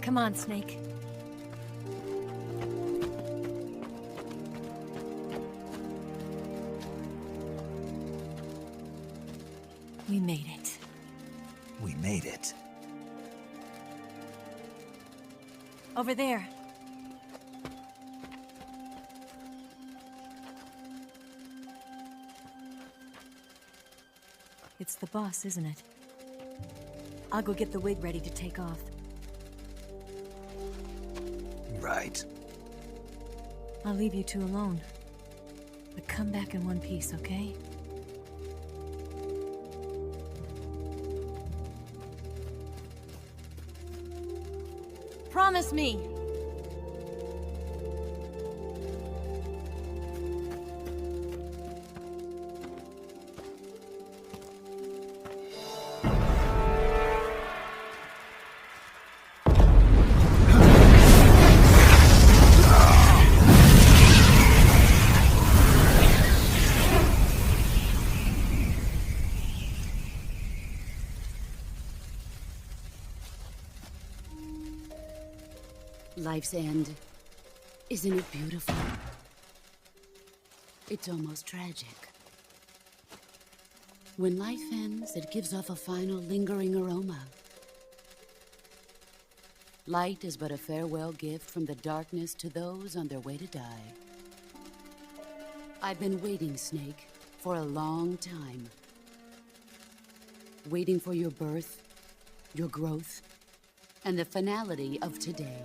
Come on, Snake. We made it. We made it. Over there. It's the boss, isn't it? I'll go get the wig ready to take off. Right. I'll leave you two alone. But come back in one piece, okay? Promise me! Life's end. Isn't it beautiful? It's almost tragic. When life ends, it gives off a final lingering aroma. Light is but a farewell gift from the darkness to those on their way to die. I've been waiting, Snake, for a long time. Waiting for your birth, your growth, and the finality of today.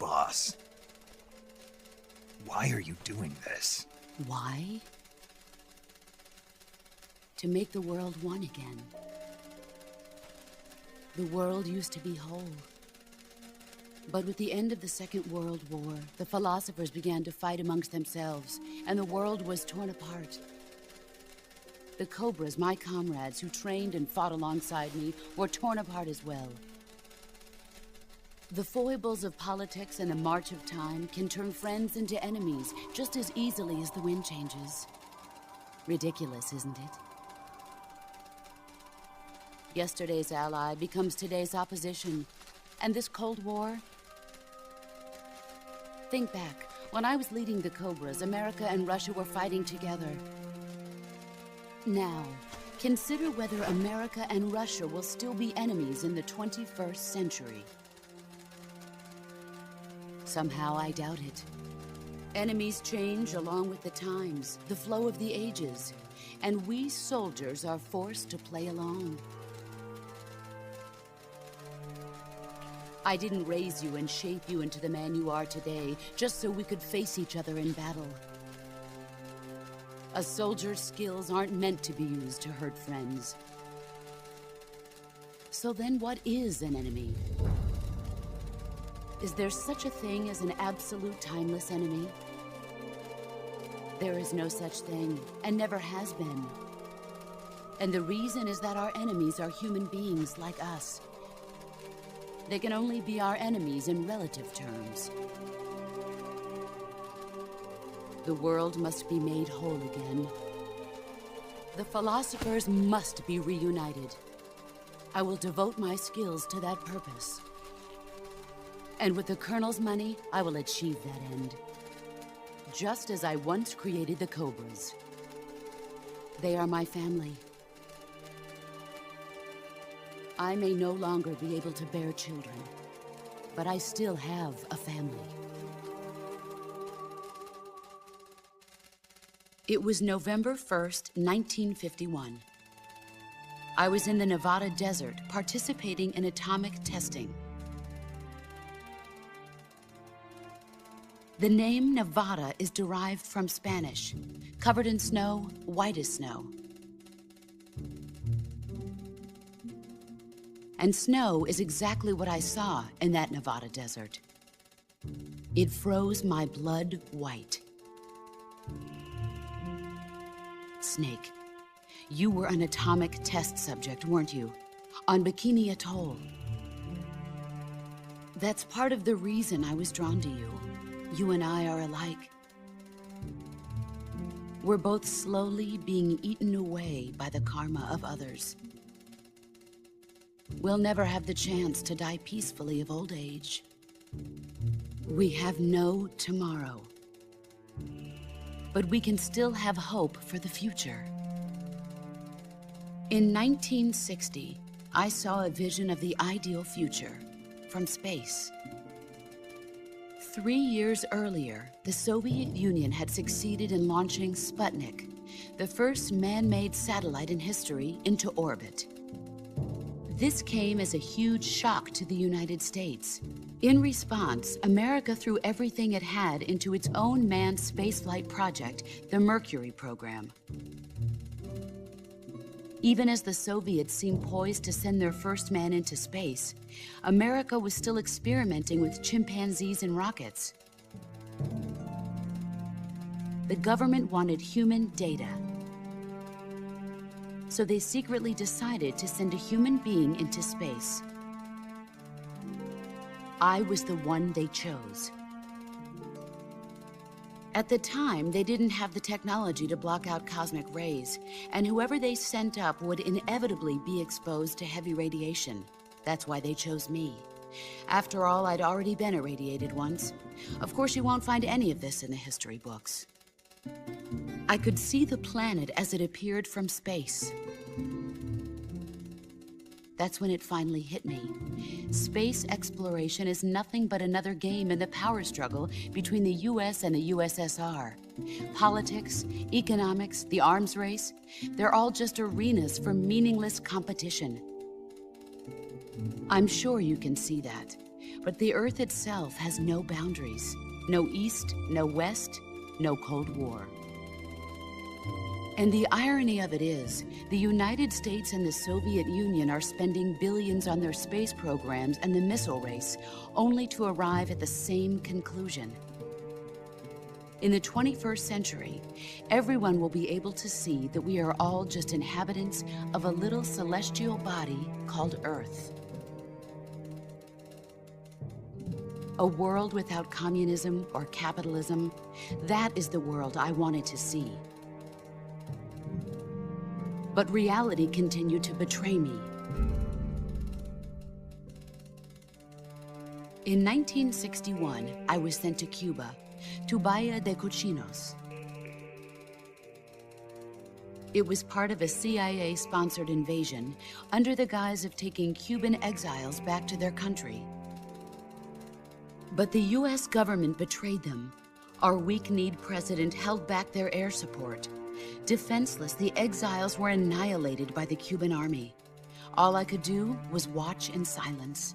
Boss. Why are you doing this? Why? To make the world one again. The world used to be whole. But with the end of the Second World War, the philosophers began to fight amongst themselves, and the world was torn apart. The Cobras, my comrades who trained and fought alongside me, were torn apart as well. The foibles of politics and the march of time can turn friends into enemies just as easily as the wind changes. Ridiculous, isn't it? Yesterday's ally becomes today's opposition, and this Cold War? Think back. When I was leading the Cobras, America and Russia were fighting together. Now, consider whether America and Russia will still be enemies in the 21st century. Somehow I doubt it. Enemies change along with the times, the flow of the ages, and we soldiers are forced to play along. I didn't raise you and shape you into the man you are today just so we could face each other in battle. A soldier's skills aren't meant to be used to hurt friends. So then what is an enemy? Is there such a thing as an absolute timeless enemy? There is no such thing, and never has been. And the reason is that our enemies are human beings like us. They can only be our enemies in relative terms. The world must be made whole again. The philosophers must be reunited. I will devote my skills to that purpose. And with the Colonel's money, I will achieve that end. Just as I once created the Cobras. They are my family. I may no longer be able to bear children, but I still have a family. It was November 1st, 1951. I was in the Nevada desert participating in atomic testing. The name Nevada is derived from Spanish, covered in snow, white as snow. And snow is exactly what I saw in that Nevada desert. It froze my blood white. Snake, you were an atomic test subject, weren't you? On Bikini Atoll. That's part of the reason I was drawn to you. You and I are alike. We're both slowly being eaten away by the karma of others. we'll never have the chance to die peacefully of old age. We have no tomorrow. But we can still have hope for the future. In 1960, I saw a vision of the ideal future from space. 3 years earlier, the Soviet Union had succeeded in launching Sputnik, the first man-made satellite in history, into orbit. This came as a huge shock to the United States. In response, America threw everything it had into its own manned spaceflight project, the Mercury program. Even as the Soviets seemed poised to send their first man into space, America was still experimenting with chimpanzees and rockets. The government wanted human data. So they secretly decided to send a human being into space. I was the one they chose. At the time, they didn't have the technology to block out cosmic rays, and whoever they sent up would inevitably be exposed to heavy radiation. That's why they chose me. After all, I'd already been irradiated once. Of course, you won't find any of this in the history books. I could see the planet as it appeared from space. That's when it finally hit me. Space exploration is nothing but another game in the power struggle between the US and the USSR. Politics, economics, the arms race, they're all just arenas for meaningless competition. I'm sure you can see that, but the Earth itself has no boundaries. No East, no West, no Cold War. And the irony of it is, the United States and the Soviet Union are spending billions on their space programs and the missile race, only to arrive at the same conclusion. In the 21st century, everyone will be able to see that we are all just inhabitants of a little celestial body called Earth. A world without communism or capitalism, that is the world I wanted to see. But reality continued to betray me. In 1961, I was sent to Cuba, to Bahia de Cochinos. It was part of a CIA-sponsored invasion under the guise of taking Cuban exiles back to their country. But the US government betrayed them. Our weak-kneed president held back their air support. Defenseless, the exiles were annihilated by the Cuban army. All I could do was watch in silence.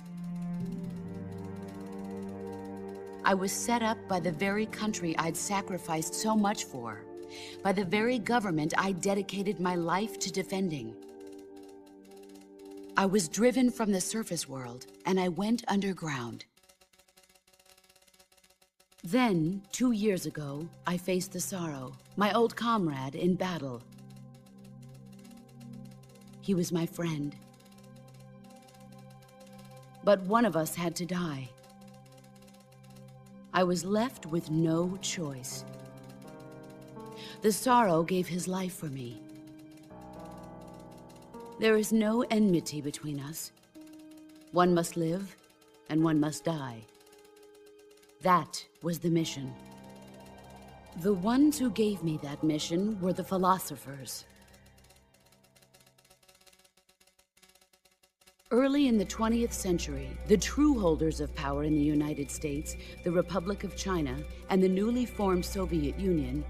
I was set up by the very country I'd sacrificed so much for, by the very government I dedicated my life to defending. I was driven from the surface world, and I went underground. Then, 2 years ago, I faced the Sorrow, my old comrade in battle. He was my friend. But one of us had to die. I was left with no choice. The Sorrow gave his life for me. There is no enmity between us. One must live, and one must die. That was the mission. The ones who gave me that mission were the philosophers. Early in the 20th century, the true holders of power in the United States, the Republic of China, and the newly formed Soviet Union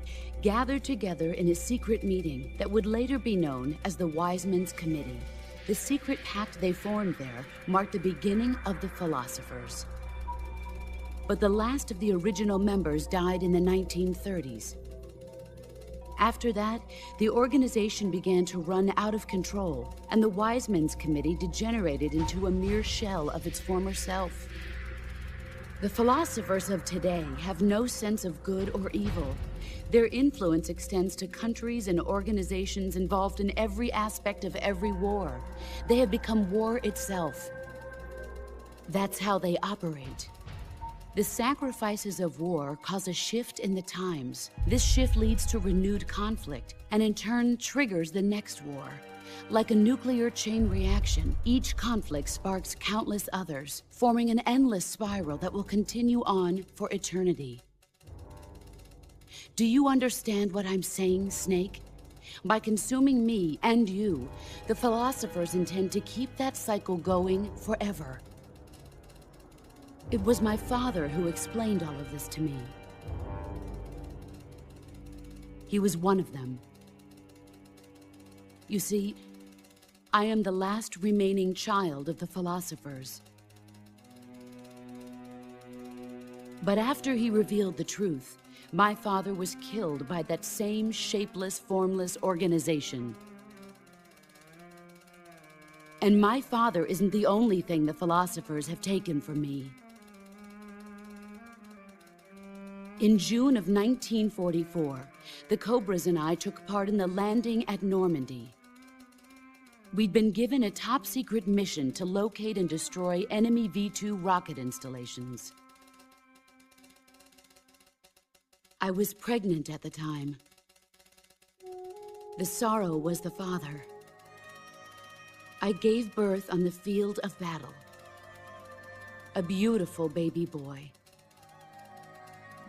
gathered together in a secret meeting that would later be known as the Wise Men's Committee. The secret pact they formed there marked the beginning of the philosophers. But the last of the original members died in the 1930s. After that, the organization began to run out of control, and the Wise Men's Committee degenerated into a mere shell of its former self. The philosophers of today have no sense of good or evil. Their influence extends to countries and organizations involved in every aspect of every war. They have become war itself. That's how they operate. The sacrifices of war cause a shift in the times. This shift leads to renewed conflict, and in turn triggers the next war. Like a nuclear chain reaction, each conflict sparks countless others, forming an endless spiral that will continue on for eternity. Do you understand what I'm saying, Snake? By consuming me and you, the philosophers intend to keep that cycle going forever. It was my father who explained all of this to me. He was one of them. You see, I am the last remaining child of the philosophers. But after he revealed the truth, my father was killed by that same shapeless, formless organization. And my father isn't the only thing the philosophers have taken from me. In June of 1944, the Cobras and I took part in the landing at Normandy. We'd been given a top-secret mission to locate and destroy enemy V-2 rocket installations. I was pregnant at the time. The sorrow was the father. I gave birth on the field of battle. A beautiful baby boy.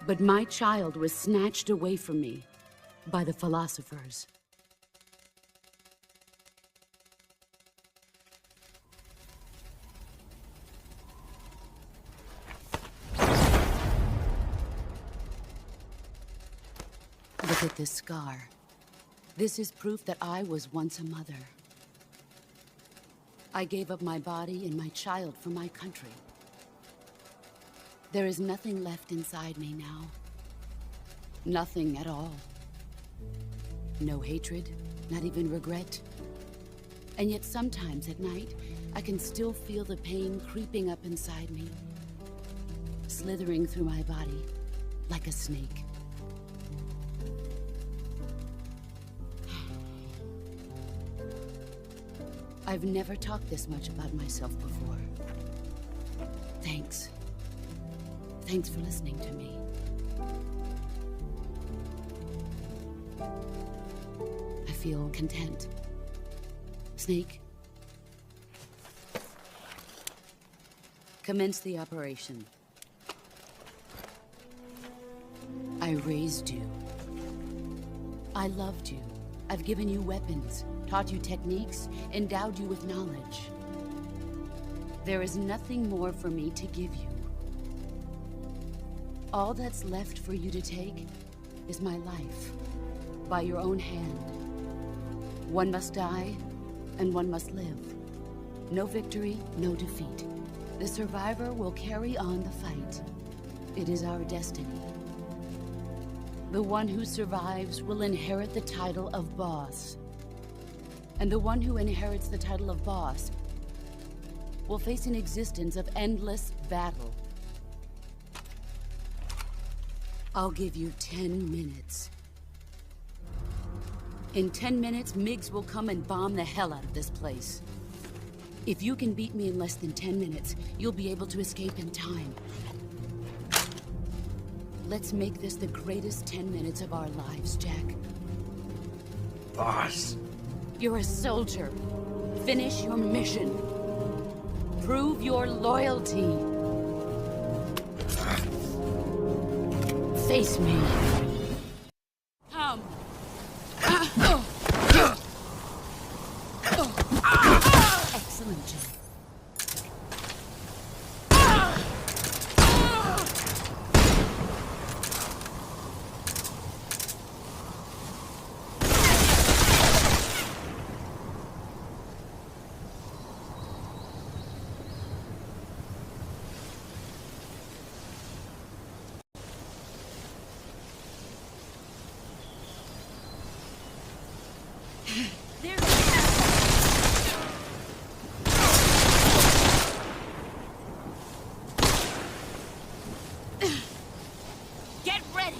But my child was snatched away from me by the philosophers. Look at this scar. This is proof that I was once a mother. I gave up my body and my child for my country. There is nothing left inside me now. Nothing at all. No hatred, not even regret. And yet sometimes at night, I can still feel the pain creeping up inside me, slithering through my body like a snake. I've never talked this much about myself before. Thanks. Thanks for listening to me. I feel content. Snake, commence the operation. I raised you. I loved you. I've given you weapons, taught you techniques, endowed you with knowledge. There is nothing more for me to give you. All that's left for you to take is my life, by your own hand. One must die, and one must live. No victory, no defeat. The survivor will carry on the fight. It is our destiny. The one who survives will inherit the title of boss. And the one who inherits the title of boss will face an existence of endless battle. I'll give you 10 minutes. In 10 minutes, MiGs will come and bomb the hell out of this place. If you can beat me in less than 10 minutes, you'll be able to escape in time. Let's make this the greatest 10 minutes of our lives, Jack. Boss. You're a soldier. Finish your mission. Prove your loyalty. Face me. Come. Excellent, Jack. Get ready!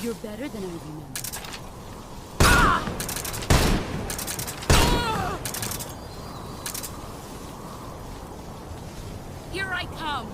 You're better than I remember. Here I come!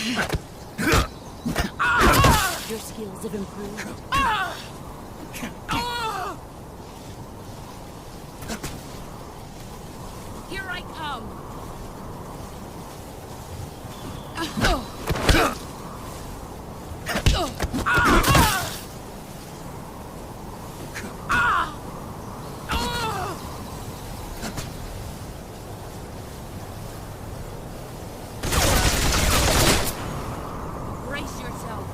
Your skills have improved. Here I come! Brace yourself.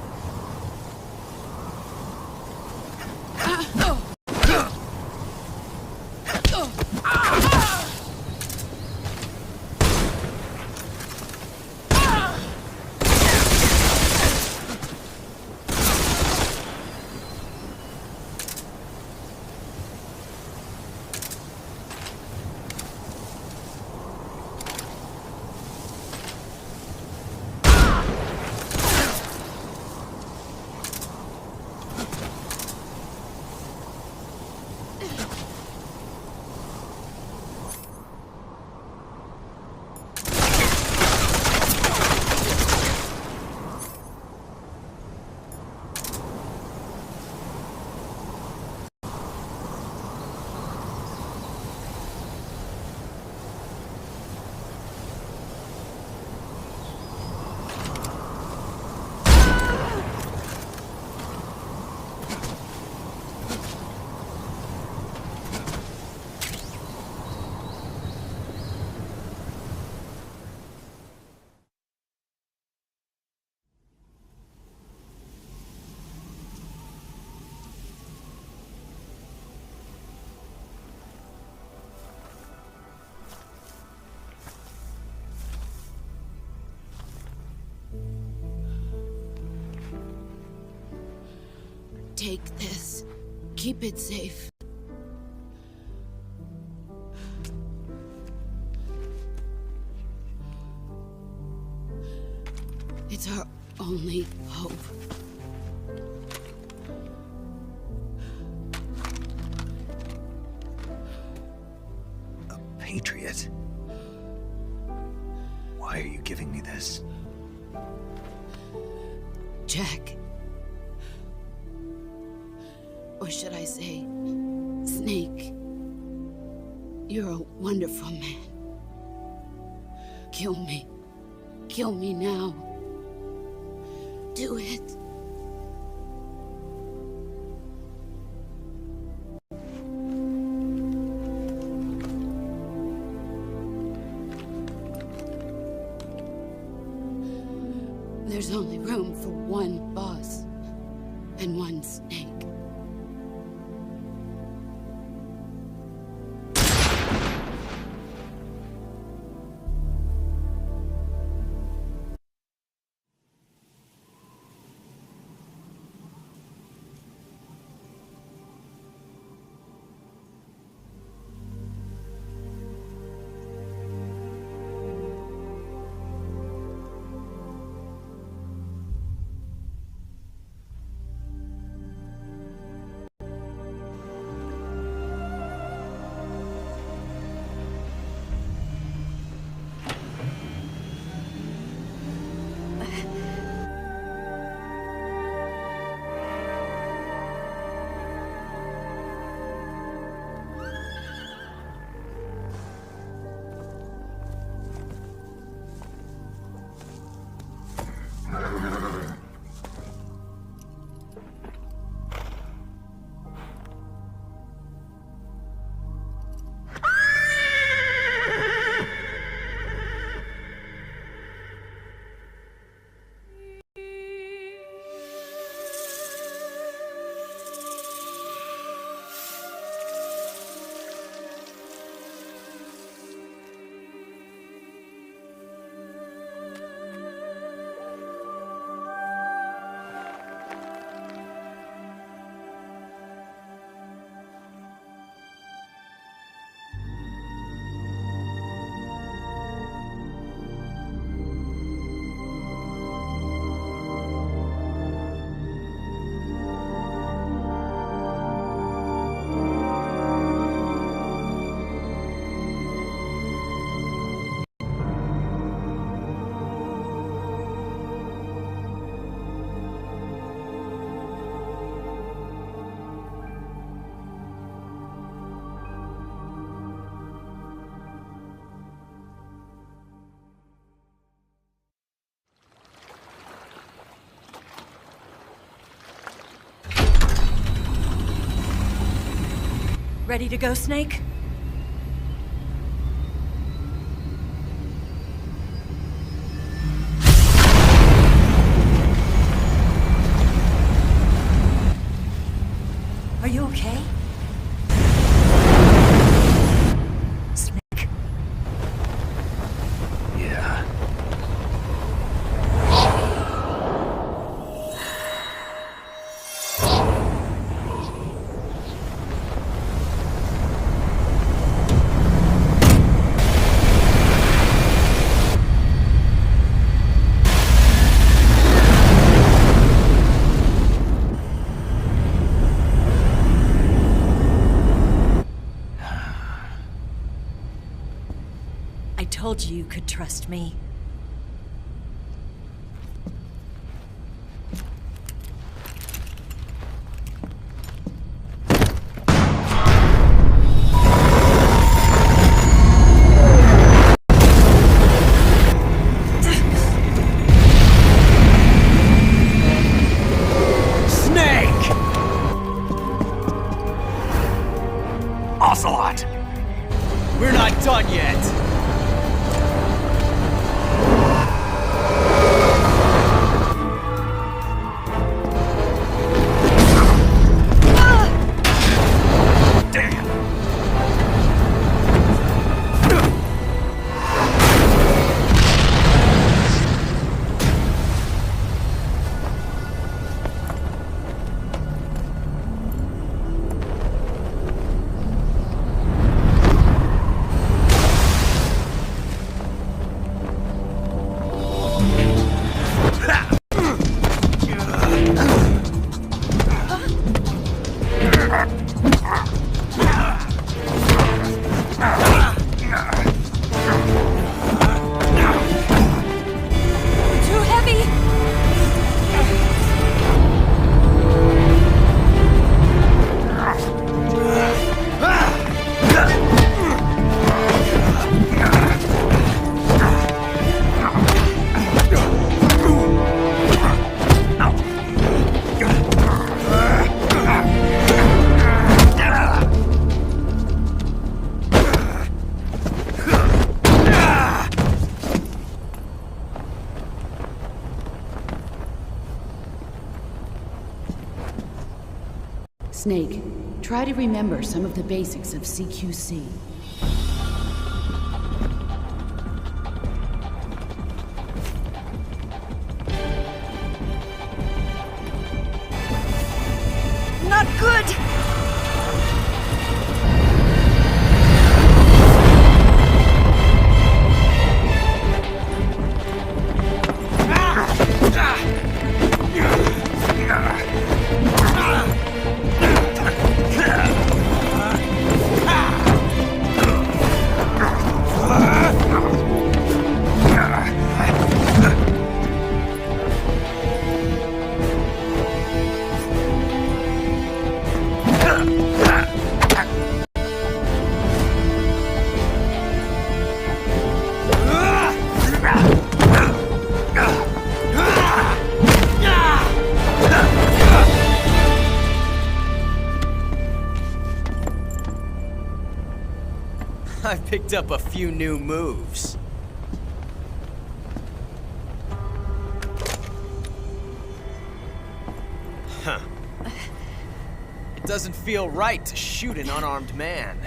Take this. Keep it safe. It's our only hope. A patriot? Why are you giving me this? Jack. Or should I say, Snake? You're a wonderful man. Kill me. Kill me now. Do it. There's only room for one boss and one snake. Ready to go, Snake? Are you okay? Snake. Yeah. I told you could trust me. Snake! Ocelot! We're not done yet! Too heavy! Snake, try to remember some of the basics of CQC. Not good! I've picked up a few new moves. Huh. It doesn't feel right to shoot an unarmed man.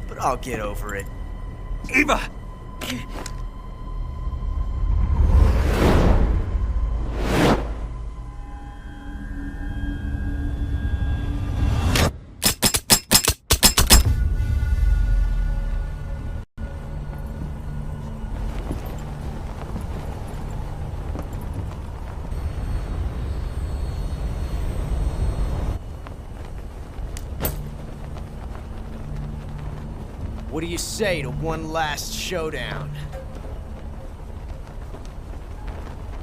But I'll get over it. Eva! What do you say to one last showdown?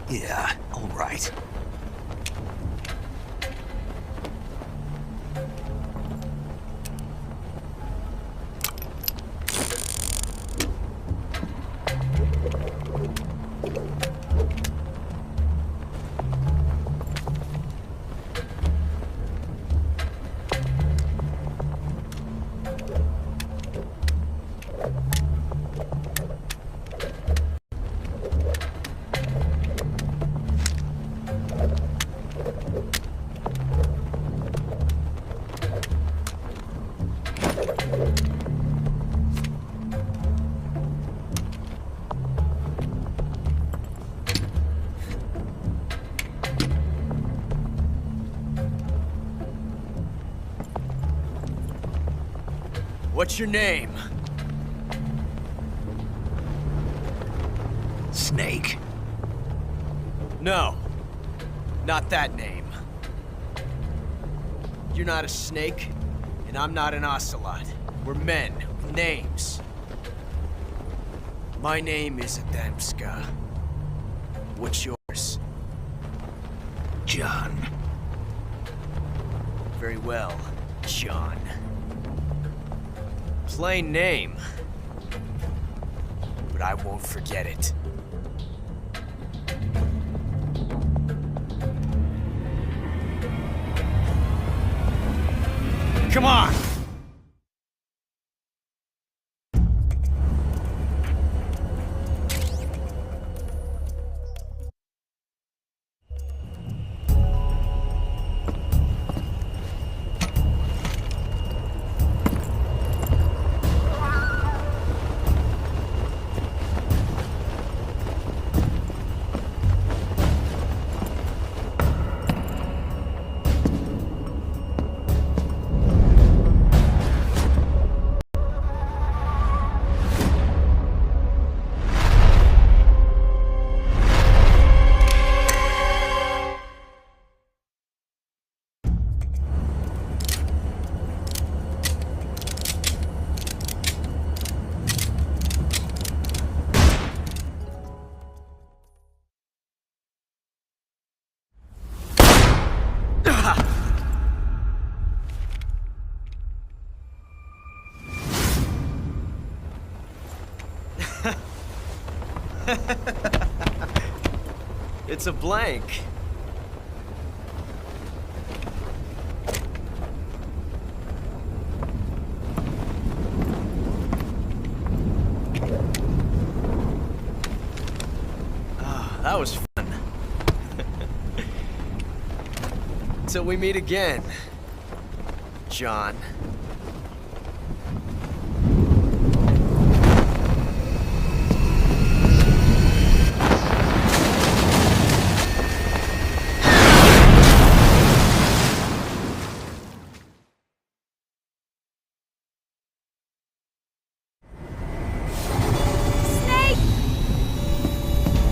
Yeah, all right. What's your name? Snake. No. Not that name. You're not a snake, and I'm not an ocelot. We're men with names. My name is Adamska. What's yours? John. Very well, John. Plain name. But I won't forget it. Come on! It's a blank. Ah, that was fun. Till we meet again, John.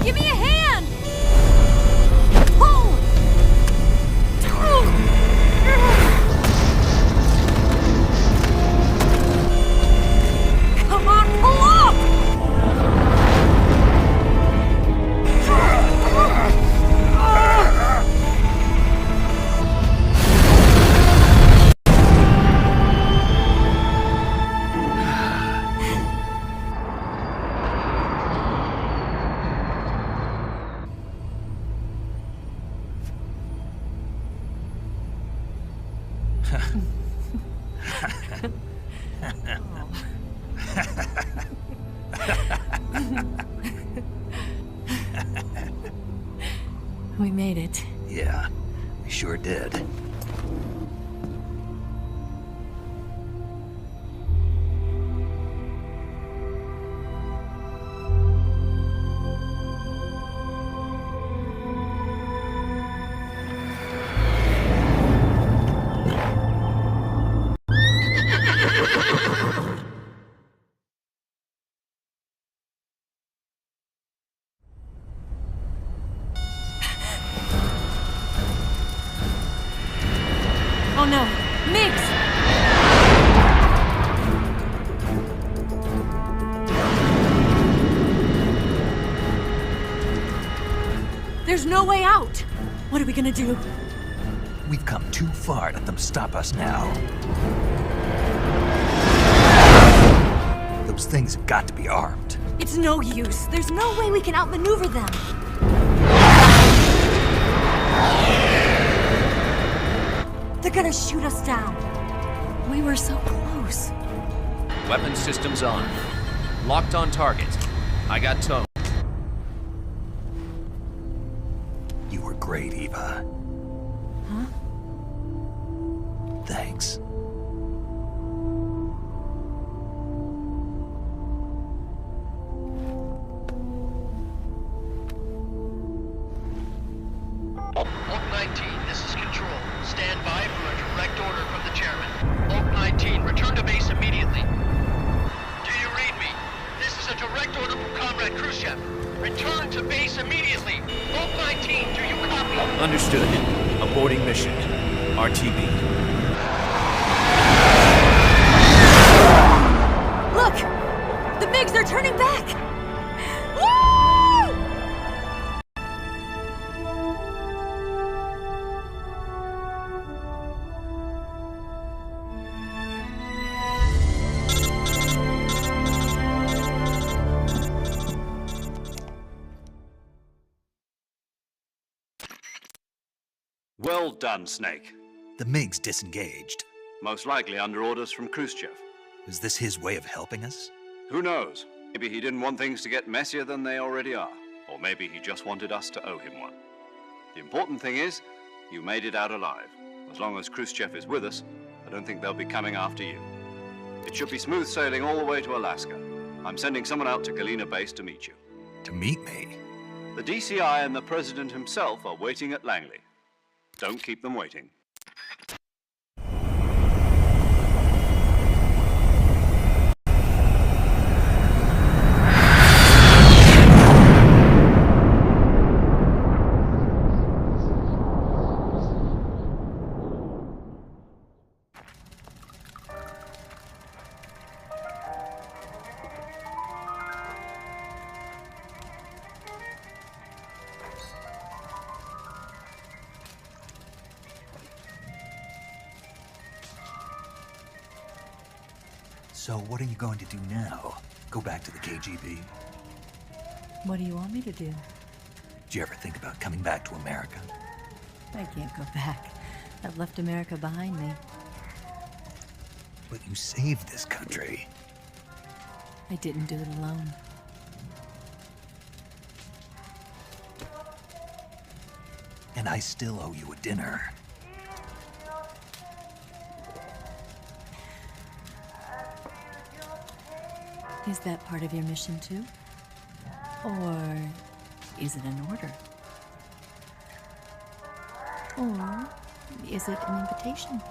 Give me a hand! Pull! Come on, pull up! We made it. Yeah, we sure did. Oh no, Migs! There's no way out! What are we gonna do? We've come too far to let them stop us now. Those things have got to be armed. It's no use. There's no way we can outmaneuver them. They're gonna shoot us down. We were so close. Weapon systems on. Locked on target. I got towed. You were great, Eva. Huh? Thanks. Oak 19, this is Control. Stand by for a direct order from the chairman. Oak 19, return to base immediately. Return to base immediately. Vault 19, do you copy? Understood. Aborting mission. RTB. Look! The MiGs, they're turning back! Woo! Well done, Snake. The MiG's disengaged. Most likely under orders from Khrushchev. Is this his way of helping us? Who knows? Maybe he didn't want things to get messier than they already are. Or maybe he just wanted us to owe him one. The important thing is, you made it out alive. As long as Khrushchev is with us, I don't think they'll be coming after you. It should be smooth sailing all the way to Alaska. I'm sending someone out to Galena Base to meet you. To meet me? The DCI and the President himself are waiting at Langley. Don't keep them waiting. So what are you going to do now? Go back to the KGB? What do you want me to do? Did you ever think about coming back to America? I can't go back. I've left America behind me. But you saved this country. I didn't do it alone. And I still owe you a dinner. Is that part of your mission too? Or is it an order? Or is it an invitation?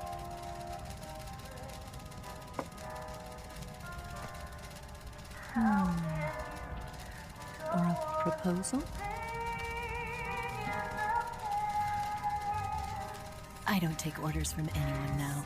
Or a proposal? I don't take orders from anyone now.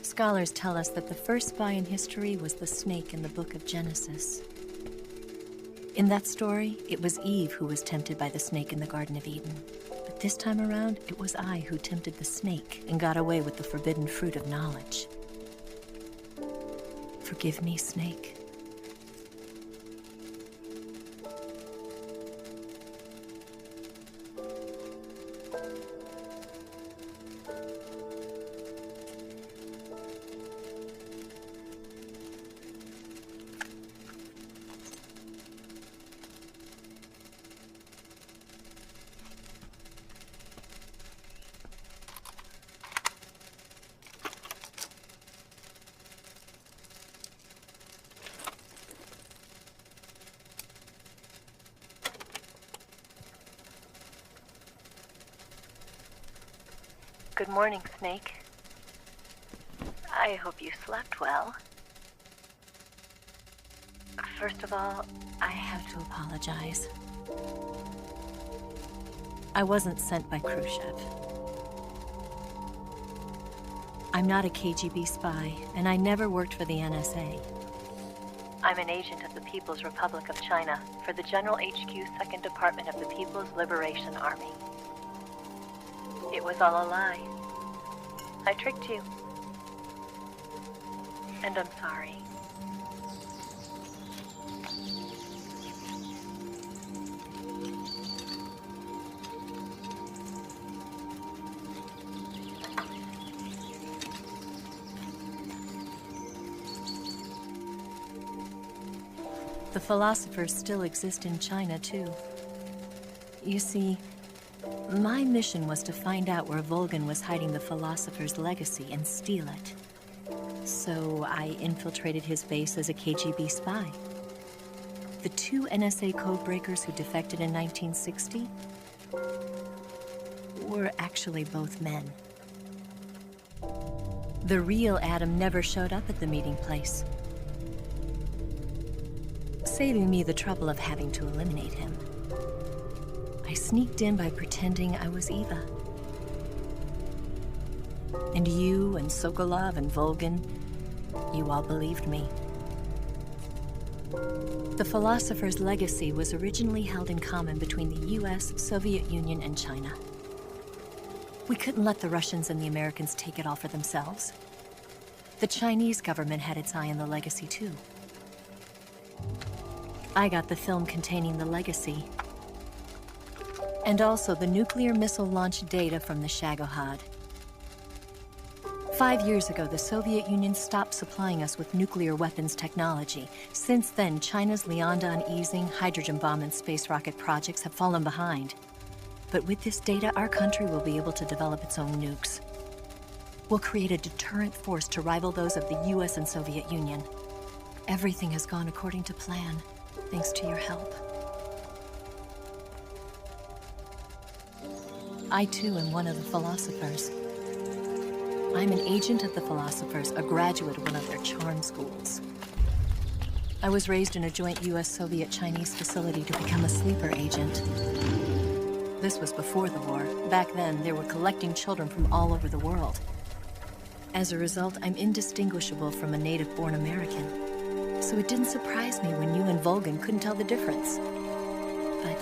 Scholars tell us that the first spy in history was the snake in the book of Genesis. In that story, it was Eve who was tempted by the snake in the Garden of Eden. But this time around, it was I who tempted the snake and got away with the forbidden fruit of knowledge. Forgive me, Snake. Good morning, Snake. I hope you slept well. First of all, I have to apologize. I wasn't sent by Khrushchev. I'm not a KGB spy, and I never worked for the NSA. I'm an agent of the People's Republic of China for the General HQ 2nd Department of the People's Liberation Army. It was all a lie. I tricked you. And I'm sorry. The philosophers still exist in China, too. You see, my mission was to find out where Volgin was hiding the philosopher's legacy and steal it. So I infiltrated his base as a KGB spy. The 2 NSA codebreakers who defected in 1960 were actually both men. The real Adam never showed up at the meeting place, saving me the trouble of having to eliminate him. I sneaked in by pretending I was Eva. And you and Sokolov and Volgin, you all believed me. The philosopher's legacy was originally held in common between the US, Soviet Union, and China. We couldn't let the Russians and the Americans take it all for themselves. The Chinese government had its eye on the legacy, too. I got the film containing the legacy, and also the nuclear missile launch data from the Shagohod. 5 years ago, the Soviet Union stopped supplying us with nuclear weapons technology. Since then, China's Liaodong easing, hydrogen bomb, and space rocket projects have fallen behind. But with this data, our country will be able to develop its own nukes. We'll create a deterrent force to rival those of the US and Soviet Union. Everything has gone according to plan, thanks to your help. I too am one of the philosophers. I'm an agent of the philosophers, a graduate of one of their charm schools. I was raised in a joint US-Soviet-Chinese facility to become a sleeper agent. This was before the war. Back then, they were collecting children from all over the world. As a result, I'm indistinguishable from a native-born American. So it didn't surprise me when you and Volgin couldn't tell the difference. But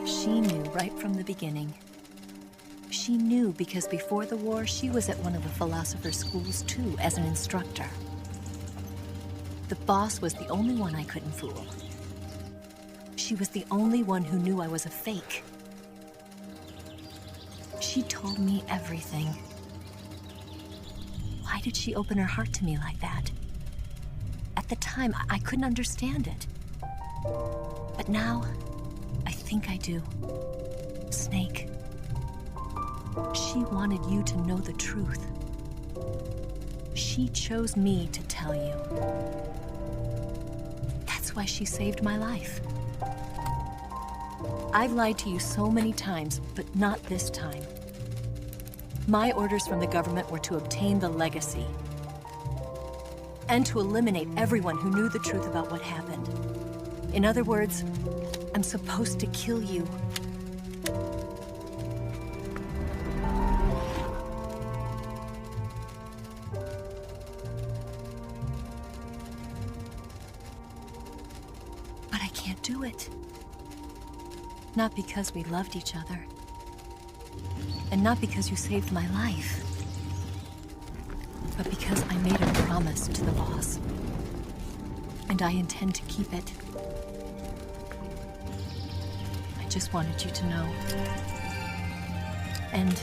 she knew right from the beginning. She knew because before the war, she was at one of the philosopher's schools too, as an instructor. The boss was the only one I couldn't fool. She was the only one who knew I was a fake. She told me everything. Why did she open her heart to me like that? At the time, I couldn't understand it. But now, I think I do. Snake. She wanted you to know the truth. She chose me to tell you. That's why she saved my life. I've lied to you so many times, but not this time. My orders from the government were to obtain the legacy and to eliminate everyone who knew the truth about what happened. In other words, I'm supposed to kill you. But I can't do it. Not because we loved each other. And not because you saved my life. But because I made a promise to the boss. And I intend to keep it. I just wanted you to know. And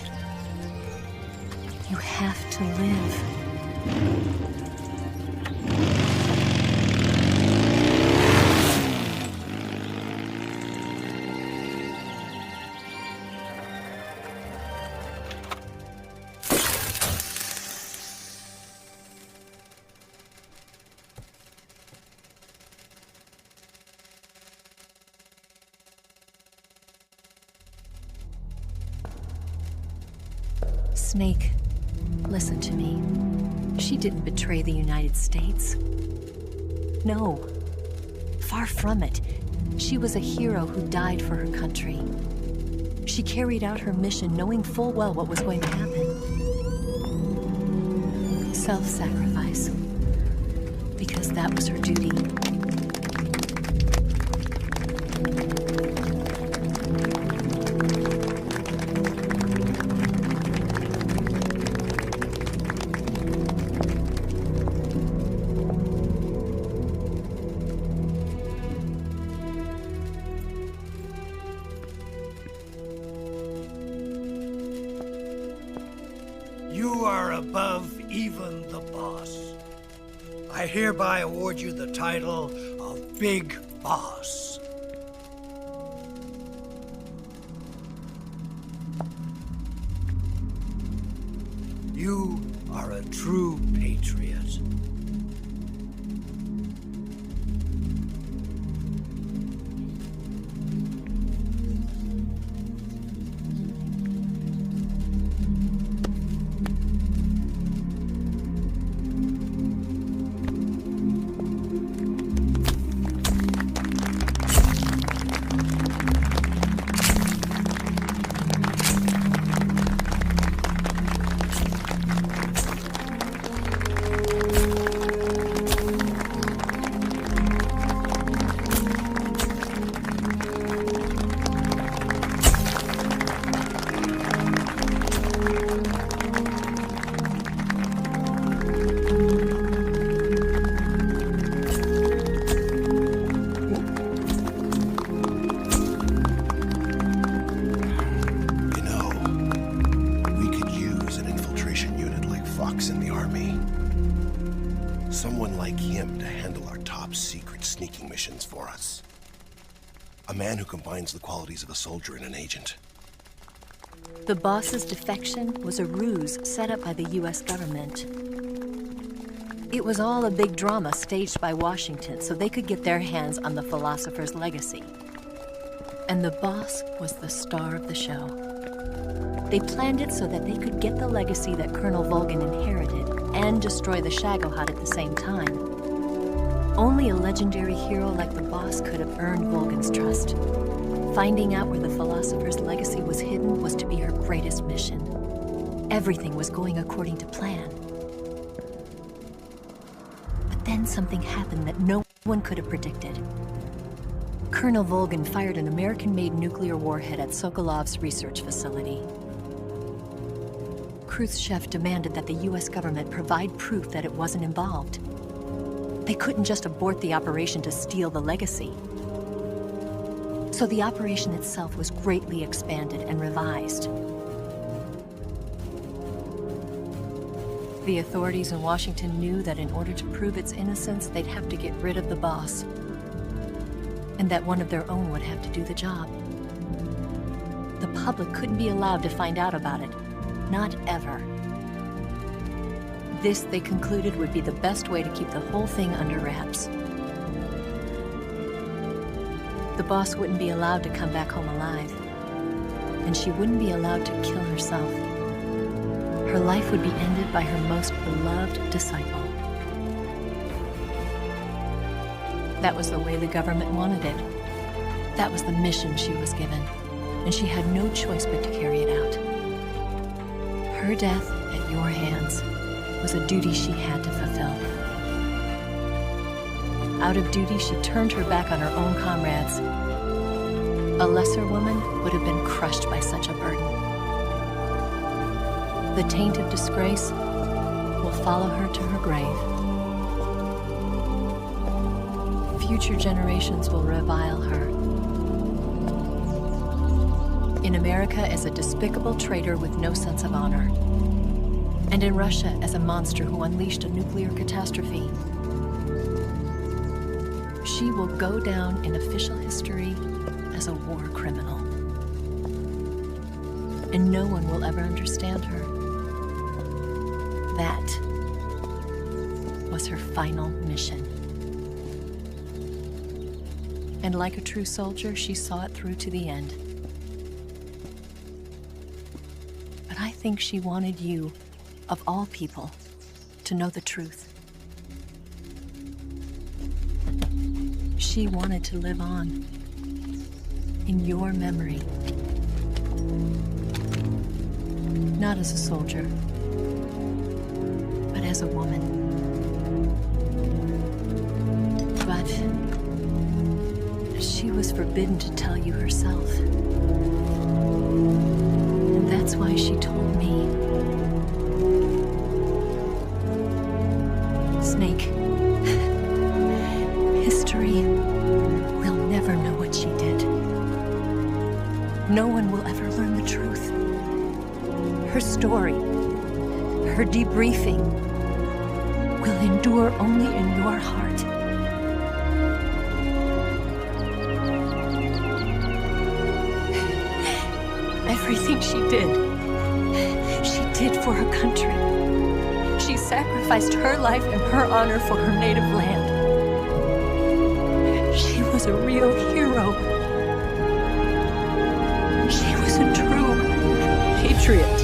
you have to live. Snake, listen to me. She didn't betray the United States. No. Far from it. She was a hero who died for her country. She carried out her mission knowing full well what was going to happen. Self-sacrifice. Because that was her duty. You are above even the boss. I hereby award you the title of Big Boss. You are a true patriot. Someone like him to handle our top secret sneaking missions for us. A man who combines the qualities of a soldier and an agent. The boss's defection was a ruse set up by the US government. It was all a big drama staged by Washington so they could get their hands on the philosopher's legacy. And the boss was the star of the show. They planned it so that they could get the legacy that Colonel Volgin inherited and destroy the Shagohod at the same time. Only a legendary hero like the boss could have earned Volgin's trust. Finding out where the philosopher's legacy was hidden was to be her greatest mission. Everything was going according to plan. But then something happened that no one could have predicted. Colonel Volgin fired an American-made nuclear warhead at Sokolov's research facility. Khrushchev demanded that the US government provide proof that it wasn't involved. They couldn't just abort the operation to steal the legacy. So the operation itself was greatly expanded and revised. The authorities in Washington knew that in order to prove its innocence, they'd have to get rid of the boss, and that one of their own would have to do the job. The public couldn't be allowed to find out about it. Not ever. This, they concluded, would be the best way to keep the whole thing under wraps. The boss wouldn't be allowed to come back home alive, and she wouldn't be allowed to kill herself. Her life would be ended by her most beloved disciple. That was the way the government wanted it. That was the mission she was given, and she had no choice but to carry it out. Her death at your hands was a duty she had to fulfill. Out of duty, she turned her back on her own comrades. A lesser woman would have been crushed by such a burden. The taint of disgrace will follow her to her grave. Future generations will revile her. In America as a despicable traitor with no sense of honor. And in Russia as a monster who unleashed a nuclear catastrophe. She will go down in official history as a war criminal. And no one will ever understand her. That was her final mission. And like a true soldier, she saw it through to the end. But I think think she wanted you, of all people, to know the truth. She wanted to live on, in your memory. Not as a soldier, but as a woman. But she was forbidden to tell you herself. And that's why she told me. Snake, history will never know what she did. No one will ever learn the truth. Her story, her debriefing, will endure only in your heart. Everything she did for her country. She sacrificed her life and her honor for her native land. She was a real hero. She was a true patriot.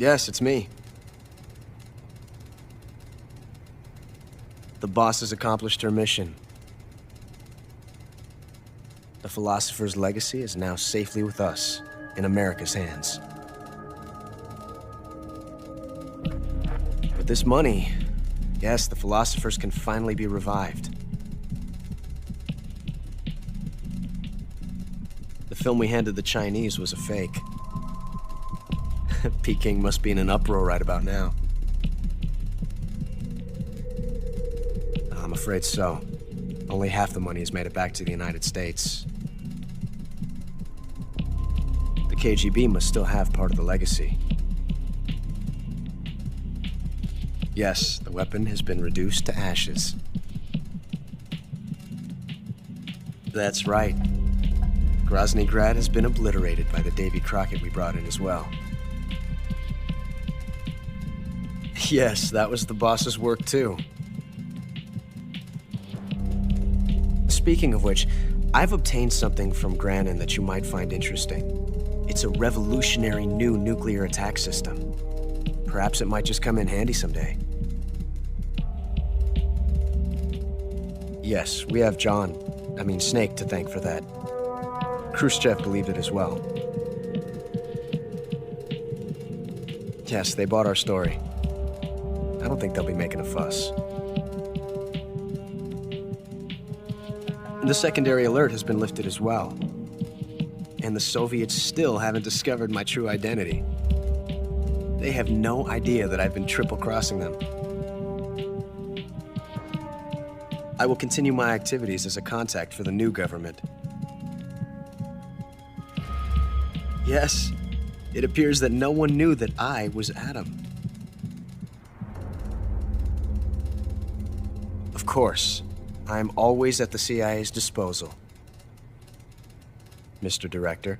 Yes, it's me. The boss has accomplished her mission. The philosopher's legacy is now safely with us, in America's hands. With this money, yes, the philosophers can finally be revived. The film we handed the Chinese was a fake. Peking must be in an uproar right about now. I'm afraid so. Only half the money has made it back to the United States. The KGB must still have part of the legacy. Yes, the weapon has been reduced to ashes. That's right. Groznygrad has been obliterated by the Davy Crockett we brought in as well. Yes, that was the boss's work too. Speaking of which, I've obtained something from Granin that you might find interesting. It's a revolutionary new nuclear attack system. Perhaps it might just come in handy someday. Yes, we have Snake to thank for that. Khrushchev believed it as well. Yes, they bought our story. I don't think they'll be making a fuss. The secondary alert has been lifted as well. And the Soviets still haven't discovered my true identity. They have no idea that I've been triple-crossing them. I will continue my activities as a contact for the new government. Yes, it appears that no one knew that I was Adam. Of course, I am always at the CIA's disposal, Mr. Director.